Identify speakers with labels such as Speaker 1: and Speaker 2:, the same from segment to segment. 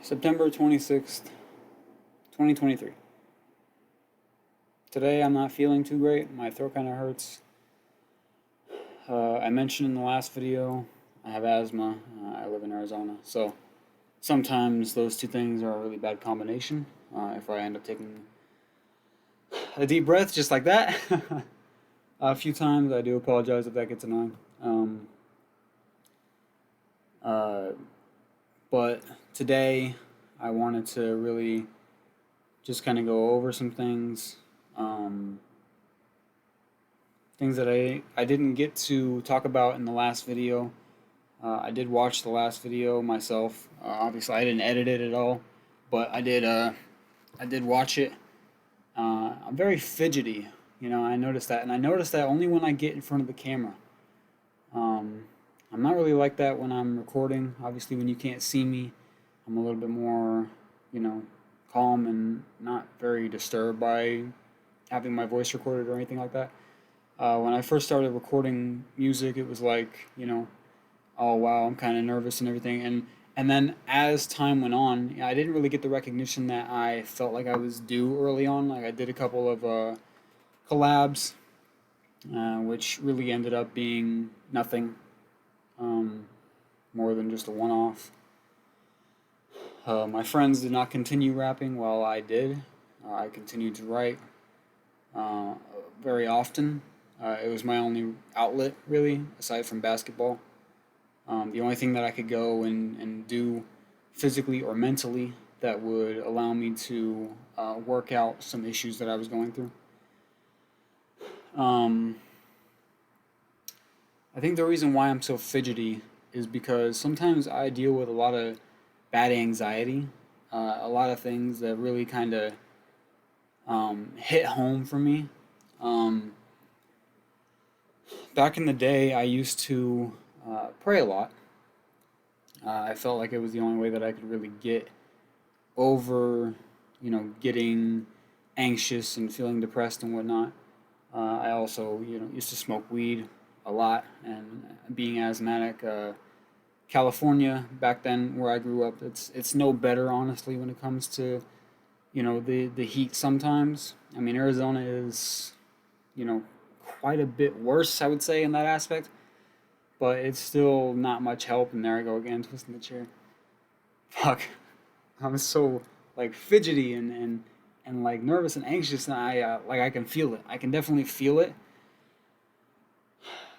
Speaker 1: September 26th, 2023. Today I'm not feeling too great. My throat kind of hurts. I mentioned in the last video I have asthma. I live in Arizona. So sometimes those two things are a really bad combination. If I end up taking a deep breath just like that a few times, I do apologize if that gets annoying. Uh, but today I wanted to really just kind of go over some things, um, things that I didn't get to talk about in the last video. I did watch the last video myself. Obviously, I didn't edit it at all, but I did watch it. I'm very fidgety, I noticed that, and I noticed that only when I get in front of the camera. Um, I'm not really like that when I'm recording. Obviously, when you can't see me, I'm a little bit more, you know, calm and not very disturbed by having my voice recorded or anything like that. When I first started recording music, it was like, oh wow, I'm kind of nervous and everything. And then as time went on, I didn't really get the recognition that I felt like I was due early on. Like I did a couple of collabs, which really ended up being nothing um, more than just a one-off. My friends did not continue rapping while I did. I continued to write uh, very often. It was my only outlet, really, aside from basketball. The only thing that I could go and do physically or mentally that would allow me to work out some issues that I was going through. Um, I think the reason why I'm so fidgety is because sometimes I deal with a lot of bad anxiety, a lot of things that really kind of hit home for me. Um, Back in the day, I used to pray a lot. I felt like it was the only way that I could really get over, getting anxious and feeling depressed and whatnot. I also, used to smoke weed a lot, and being asthmatic, California back then where I grew up, it's no better honestly when it comes to the heat. Sometimes, I mean, Arizona is you know quite a bit worse, I would say, in that aspect, but it's still not much help. And there I go again, twisting the chair. Fuck, I'm so like fidgety and like nervous and anxious, and I can feel it. I can definitely feel it.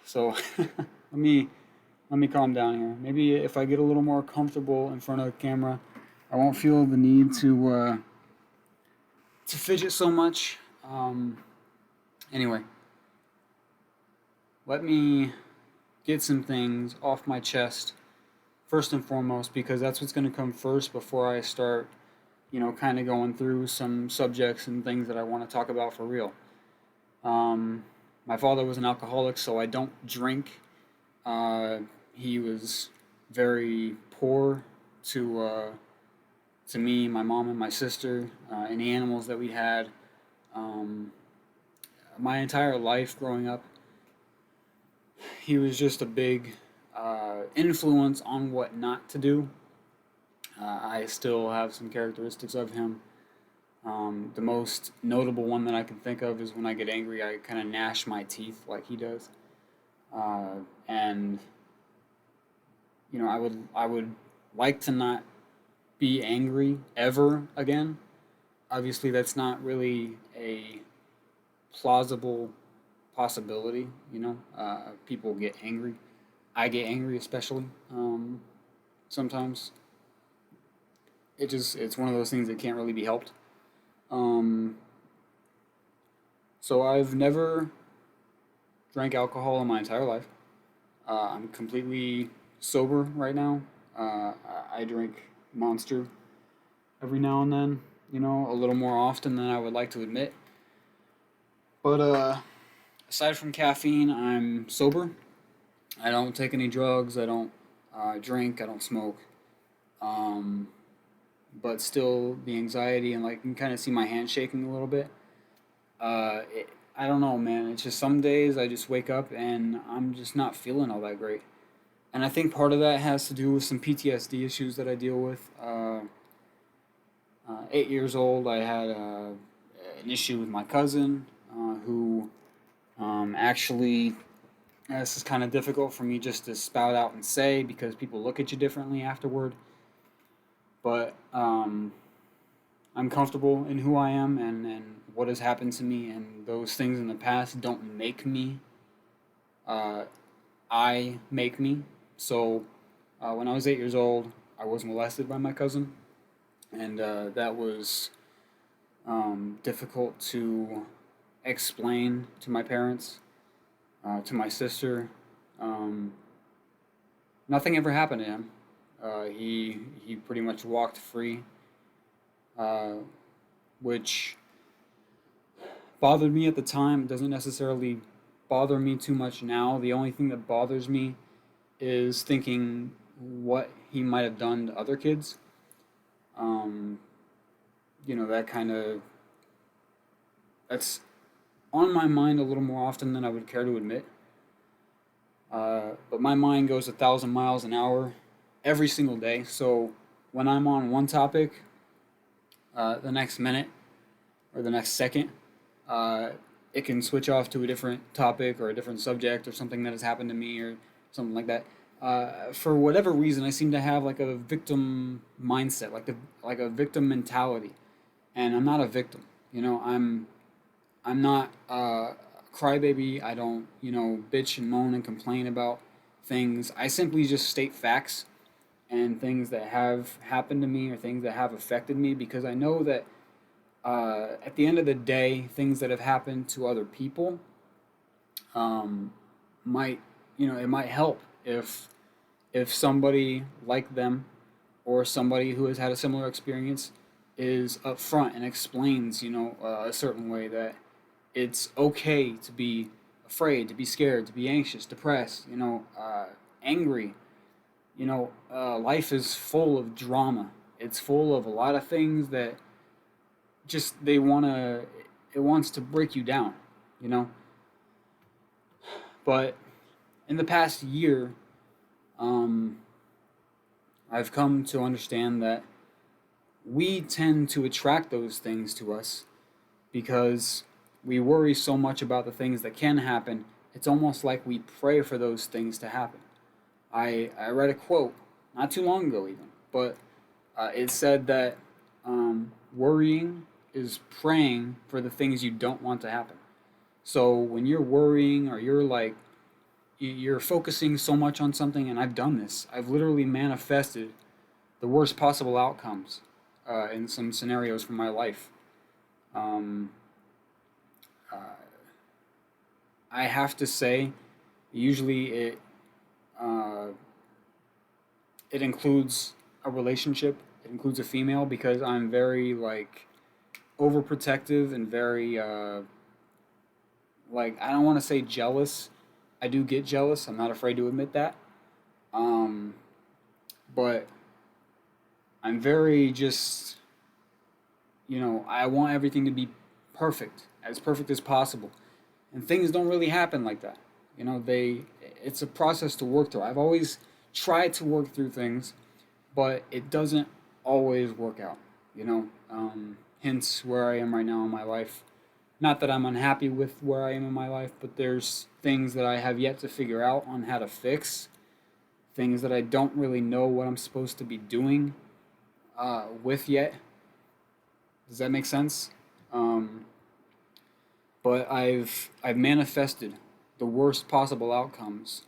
Speaker 1: So let me let me calm down here. Maybe if I get a little more comfortable in front of the camera, I won't feel the need to fidget so much. Anyway, let me get some things off my chest first and foremost, because that's what's going to come first before I start, kind of going through some subjects and things that I want to talk about for real. Um, my father was an alcoholic, so I don't drink. Uh, he was very poor to to me, my mom, and my sister, and the animals that we had. Um, my entire life growing up, he was just a big influence on what not to do. I still have some characteristics of him. The most notable one that I can think of is when I get angry, I kind of gnash my teeth like he does. And I would like to not be angry ever again. Obviously, that's not really a plausible possibility. People get angry. I get angry, especially sometimes. It's one of those things that can't really be helped. Um, so I've never drank alcohol in my entire life. I'm completely sober right now. I drink Monster every now and then, a little more often than I would like to admit. But aside from caffeine, I'm sober. I don't take any drugs. I don't drink. I don't smoke. Um, but still, the anxiety and like you can kind of see my hand shaking a little bit. I don't know, man. It's just some days I just wake up and I'm just not feeling all that great. And I think part of that has to do with some PTSD issues that I deal with. 8 years old, I had an issue with my cousin who actually, this is kind of difficult for me just to spout out and say because people look at you differently afterward. But I'm comfortable in who I am and what has happened to me, and those things in the past don't make me. Uh, I make me. So when I was 8 years old, I was molested by my cousin, and that was difficult to explain to my parents, to my sister. Um, Nothing ever happened to him. He pretty much walked free, uh, which bothered me at the time. It doesn't necessarily bother me too much now. The only thing that bothers me is thinking what he might have done to other kids. Um, that kind of that's on my mind a little more often than I would care to admit. But my mind goes 1,000 miles an hour every single day. So when I'm on one topic, the next minute or the next second, uh, it can switch off to a different topic or a different subject or something that has happened to me or something like that. For whatever reason, I seem to have like a victim mindset, like a victim mentality, and I'm not a victim. I'm not a crybaby. I don't bitch and moan and complain about things. I simply just state facts and things that have happened to me or things that have affected me because I know that at the end of the day, things that have happened to other people um, might, it might help if somebody like them or somebody who has had a similar experience is upfront and explains, a certain way that it's okay to be afraid, to be scared, to be anxious, depressed, angry. Life is full of drama. It's full of a lot of things that just it wants to break you down, you know. But in the past year, um, I've come to understand that we tend to attract those things to us because we worry so much about the things that can happen. It's almost like we pray for those things to happen. I read a quote not too long ago, even, but it said that worrying is praying for the things you don't want to happen. So when you're worrying or you're like you're focusing so much on something, and I've done this. I've literally manifested the worst possible outcomes in some scenarios from my life. Um, uh, I have to say, usually uh, it includes a relationship. It includes a female because I'm very like overprotective and very like I don't want to say jealous. I do get jealous. I'm not afraid to admit that. Um, but I'm very just I want everything to be perfect as possible, and things don't really happen like that. It's a process to work through. I've always tried to work through things, but it doesn't always work out. Hence where I am right now in my life. Not that I'm unhappy with where I am in my life, but there's things that I have yet to figure out on how to fix, things that I don't really know what I'm supposed to be doing with yet. Does that make sense? Um, but I've manifested the worst possible outcomes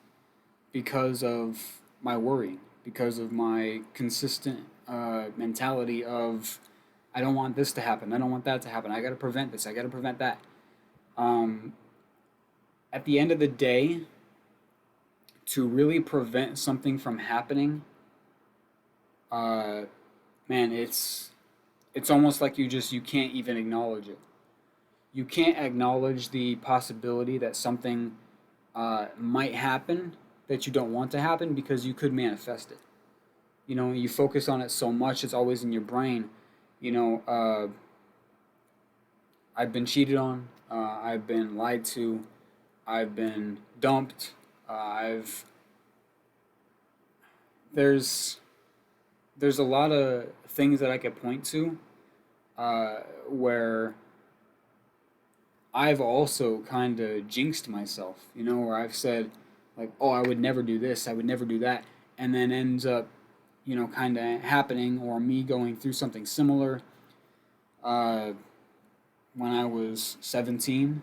Speaker 1: because of my worrying, because of my consistent mentality of I don't want this to happen, I don't want that to happen, I got to prevent this, I got to prevent that. Um, at the end of the day, to really prevent something from happening, uh, man, it's almost like you can't even acknowledge it. You can't acknowledge the possibility that something might happen that you don't want to happen because you could manifest it. You focus on it so much; it's always in your brain. You know, uh, I've been cheated on. I've been lied to. I've been dumped. I've there's there's a lot of things that I could point to where I've also kind of jinxed myself, where I've said, like, oh, I would never do this, I would never do that, and then ends up, kind of happening, or me going through something similar. Uh, when I was 17,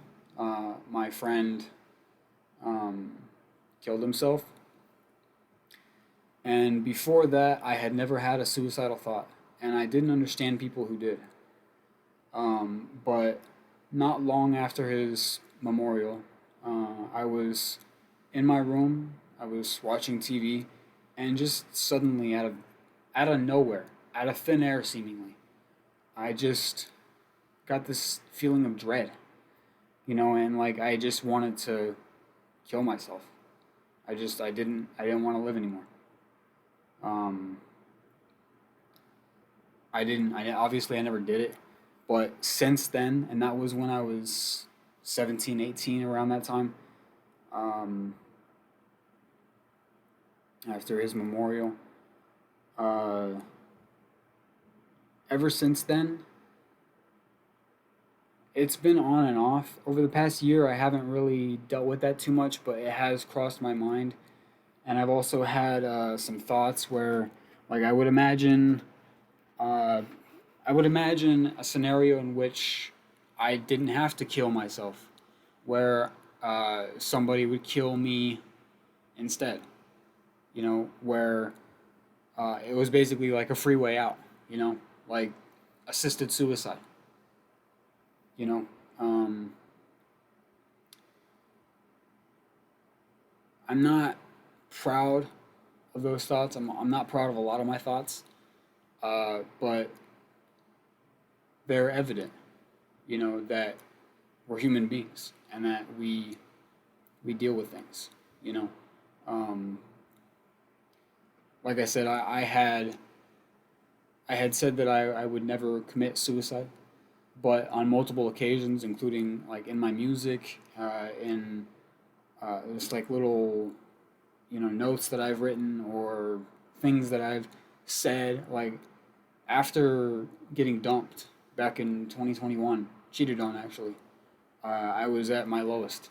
Speaker 1: my friend um, killed himself. And before that, I had never had a suicidal thought. And I didn't understand people who did. But not long after his memorial, I was in my room, I was watching TV, and just suddenly, out of nowhere, out of thin air seemingly, I just got this feeling of dread, and like I just wanted to kill myself. I didn't want to live anymore. Um, obviously I never did it, but since then, and that was when I was 17, 18, around that time, um, after his memorial, uh, ever since then, it's been on and off. Over the past year, I haven't really dealt with that too much, but it has crossed my mind. And I've also had some thoughts where, like, uh, I would imagine a scenario in which I didn't have to kill myself, where somebody would kill me instead. Where it was basically like a free way out. Like assisted suicide. You know, um, I'm not proud of those thoughts. I'm not proud of a lot of my thoughts, but they're evident. That we're human beings and that we deal with things. You know, um, like I said, I had said that I would never commit suicide, but on multiple occasions, including like in my music, in just like little notes that I've written or things that I've said, like after getting dumped back in 2021, cheated on actually. I was at my lowest,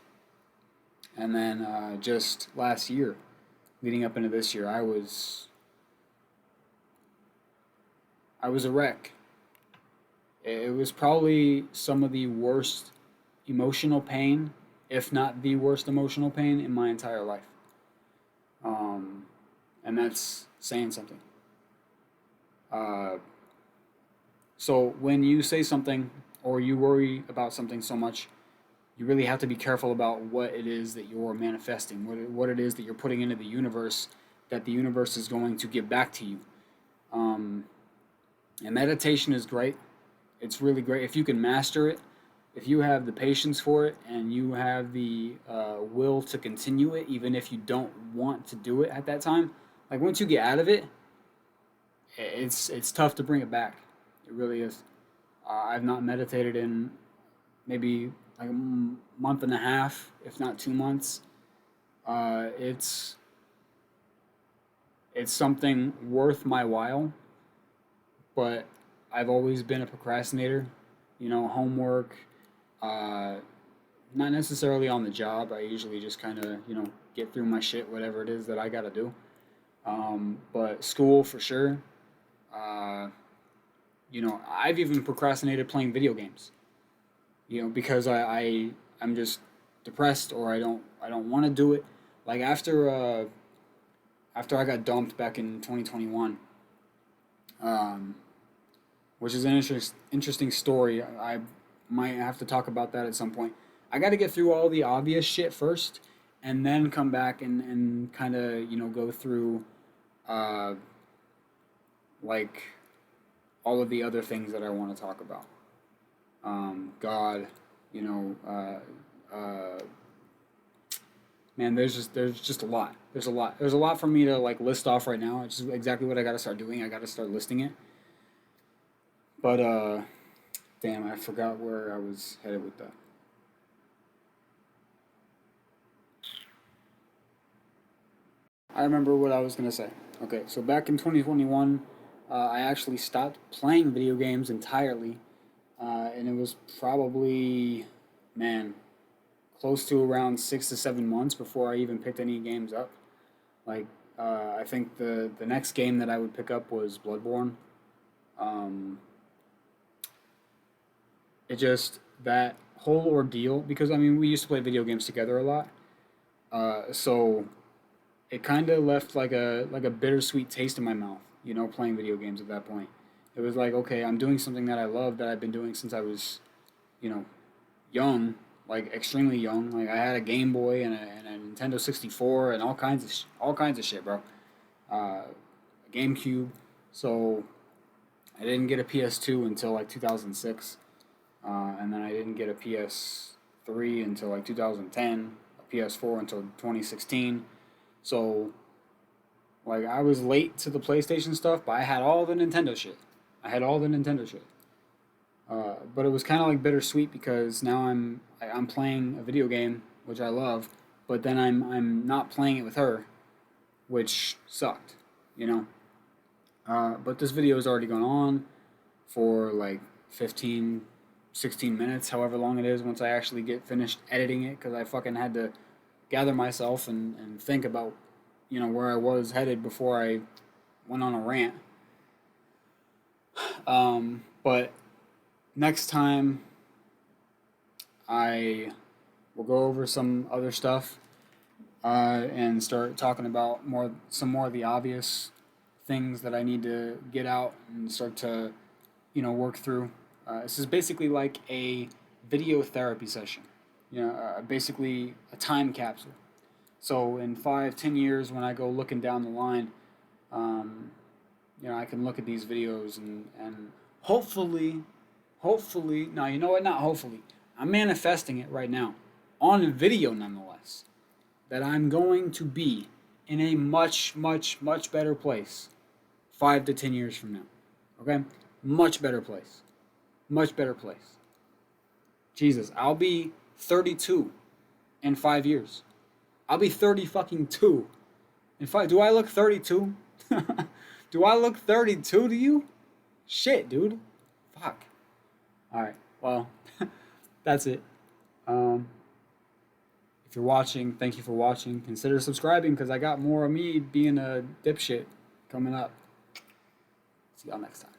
Speaker 1: and then just last year, leading up into this year, I was a wreck. It was probably some of the worst emotional pain, if not the worst emotional pain in my entire life. Um, and that's saying something. Uh, so when you say something or you worry about something so much, you really have to be careful about what it is that you're manifesting, what it is that you're putting into the universe, that the universe is going to give back to you. Um, and meditation is great. It's really great if you can master it. If you have the patience for it and you have the will to continue it, even if you don't want to do it at that time, like once you get out of it, it's tough to bring it back. It really is. I've not meditated in maybe like a month and a half, if not 2 months. It's something worth my while, but I've always been a procrastinator. Homework, uh, not necessarily on the job. I usually just kind of get through my shit, whatever it is that I gotta do. But school for sure. Uh, I've even procrastinated playing video games. Because I'm just depressed or I don't want to do it. Like after I got dumped back in 2021, um, which is an interesting story. I might have to talk about that at some point. I got to get through all the obvious shit first, and then come back and kind of go through uh, like all of the other things that I want to talk about. God, you know, man, there's just a lot. There's a lot. There's a lot for me to like list off right now. It's just exactly what I got to start doing. I got to start listing it. But damn, I forgot where I was headed with that. I remember what I was gonna say. Okay, so back in 2021, I actually stopped playing video games entirely, and it was probably, man, close to around 6 to 7 months before I even picked any games up. Like, I think the next game that I would pick up was Bloodborne. Um, it just that whole ordeal, because I mean we used to play video games together a lot, so it kind of left like a bittersweet taste in my mouth. You know, playing video games at that point, it was like, okay, I'm doing something that I love, that I've been doing since I was, you know, young, like extremely young. Like I had a Game Boy and a Nintendo 64 and all kinds of shit, bro. A GameCube. So I didn't get a PS2 until like 2006, and then I didn't get a PS3 until like 2010, a PS4 until 2016. So like I was late to the PlayStation stuff, but I had all the Nintendo shit. I had all the Nintendo shit. But it was kind of like bittersweet because now I'm playing a video game which I love, but then I'm not playing it with her, which sucked, you know. But this video has already gone on for like 15, 16 minutes, however long it is, once I actually get finished editing it, because I fucking had to gather myself and think about, you know, where I was headed before I went on a rant. But next time I will go over some other stuff, and start talking about some more of the obvious things that I need to get out and start to, you know, work through. This is basically like a video therapy session, you know, basically a time capsule. So in 5, 10 years, when I go looking down the line, um, you know, I can look at these videos and hopefully, no, you know what? Not hopefully. I'm manifesting it right now on video, nonetheless, that I'm going to be in a much, much, much better place 5 to 10 years from now. Okay? Much better place. Much better place. Jesus, I'll be 32 in 5 years. I'll be 30 fucking 2 in five. Do I look 32? Do I look 32 to you? Shit, dude. Fuck. Alright, well, that's it. Um, if you're watching, thank you for watching. Consider subscribing because I got more of me being a dipshit coming up. See y'all next time.